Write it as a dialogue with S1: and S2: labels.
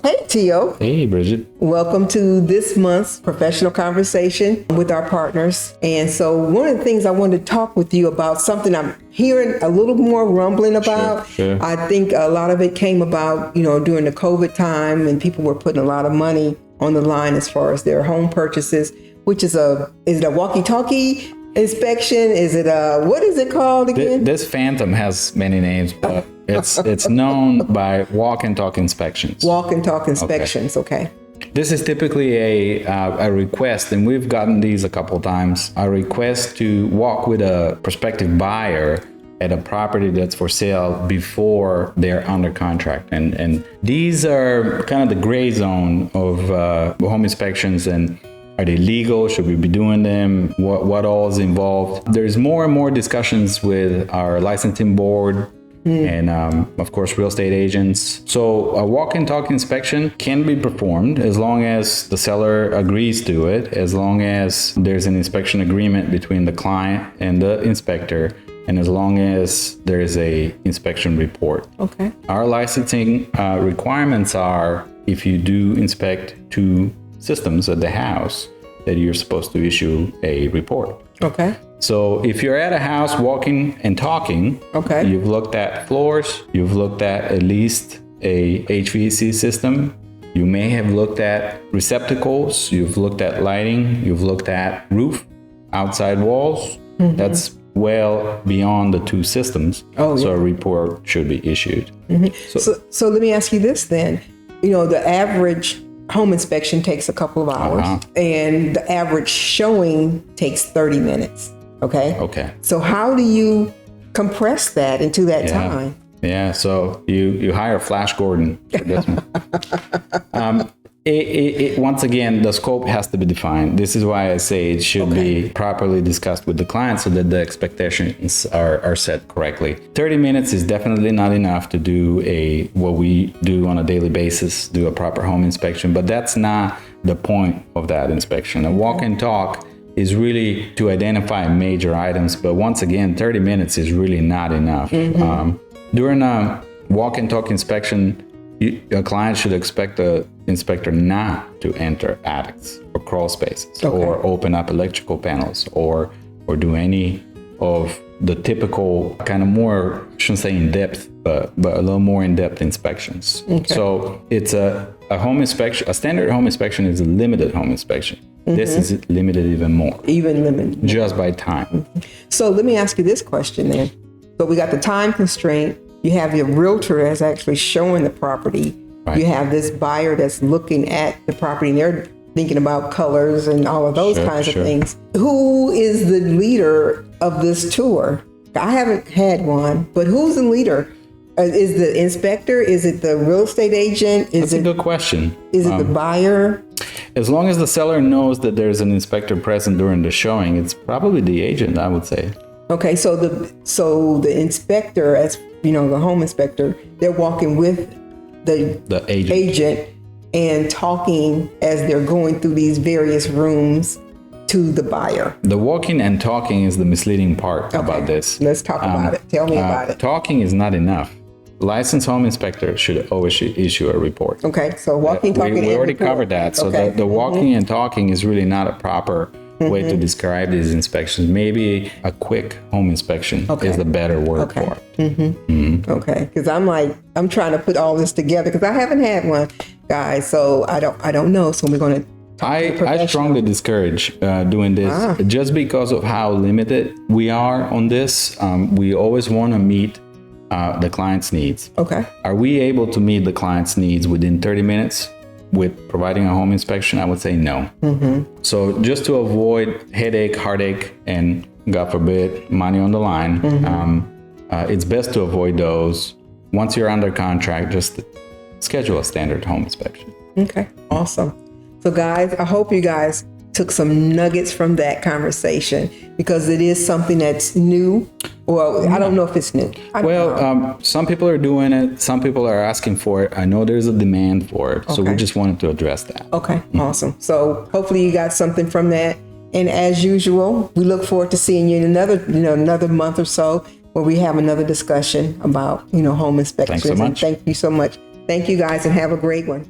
S1: Hey, Tio.
S2: Hey, Brigitte.
S1: Welcome to this month's professional conversation with our partners. And so one of the things I wanted to talk with you about, something I'm hearing a little more rumbling about.
S2: Sure.
S1: I think a lot of it came about, during the COVID time, and people were putting a lot of money on the line as far as their home purchases, which is it a walkie-talkie inspection? Is it what is it called again?
S2: This phantom has many names, but it's known by walk and talk inspections.
S1: Walk and talk inspections, okay.
S2: This is typically a request, and we've gotten these a couple of times, a request to walk with a prospective buyer at a property that's for sale before they're under contract. And these are kind of the gray zone of home inspections. And are they legal? Should we be doing them? What all is involved? There's more and more discussions with our licensing board and of course real estate agents. So a walk and talk inspection can be performed as long as the seller agrees to it, as long as there's an inspection agreement between the client and the inspector, and as long as there is a inspection report.
S1: Okay.
S2: Our licensing requirements are, if you do inspect 2 systems at the house, that you're supposed to issue a report.
S1: Okay.
S2: So if you're at a house walking and talking,
S1: Okay.
S2: you've looked at floors, you've looked at least a HVAC system, you may have looked at receptacles, you've looked at lighting, you've looked at roof, outside walls. Mm-hmm. That's well beyond the 2 systems.
S1: Oh, yeah.
S2: So a report should be issued.
S1: Mm-hmm. So let me ask you this then. The average home inspection takes a couple of hours, and the average showing takes 30 minutes. Okay. So how do you compress that into that time?
S2: Yeah. So you hire Flash Gordon for this one. Once again, the scope has to be defined. This is why I say it should be properly discussed with the client so that the expectations are set correctly. 30 minutes is definitely not enough to do what we do on a daily basis, do a proper home inspection, but that's not the point of that inspection. A walk and talk is really to identify major items, but once again, 30 minutes is really not enough. Mm-hmm. During a walk and talk inspection, a client should expect the inspector not to enter attics or crawl spaces or open up electrical panels or do any of the typical kind of more, I shouldn't say in depth, but a little more in-depth inspections. Okay. So it's a home inspection. A standard home inspection is a limited home inspection. Mm-hmm. This is limited even more. Even limited. Just by time.
S1: Mm-hmm. So let me ask you this question then. So we got the time constraint. You have your realtor that's actually showing the property. Right. You have this buyer that's looking at the property, and they're thinking about colors and all of those kinds of things. Who is the leader of this tour? I haven't had one, but who's the leader? Is the inspector? Is it the real estate agent?
S2: That's a good question.
S1: Is it the buyer?
S2: As long as the seller knows that there's an inspector present during the showing, it's probably the agent, I would say.
S1: Okay, so the inspector, as the home inspector, they're walking with the agent and talking as they're going through these various rooms to the buyer.
S2: The walking and talking is the misleading part about this.
S1: Let's talk about it. Tell me about it.
S2: Talking is not enough. Licensed home inspector should always issue a report.
S1: Okay, so walking, talking,
S2: we already covered that. So the walking and talking is really not a proper way to describe these inspections. Maybe a quick home inspection is the better word for it.
S1: Okay, because I'm trying to put all this together because I haven't had one, guys. So I don't know. So we're going to
S2: I strongly discourage doing this just because of how limited we are on this. We always want to meet the client's needs. Okay. Are we able to meet the client's needs within 30 minutes with providing a home inspection? I would say no. Mm-hmm. So just to avoid heartache, and God forbid, money on the line, it's best to avoid those. Once you're under contract, just schedule a standard home inspection.
S1: Okay. Awesome. So guys, I hope you guys took some nuggets from that conversation because it is something that's new. Well, I don't know if it's new.
S2: Some people are doing it. Some people are asking for it. I know there's a demand for it. So we just wanted to address that.
S1: Okay, awesome. So hopefully you got something from that. And as usual, we look forward to seeing you in another month or so where we have another discussion about, home inspections.
S2: Thanks so much.
S1: And thank you so much. Thank you guys and have a great one.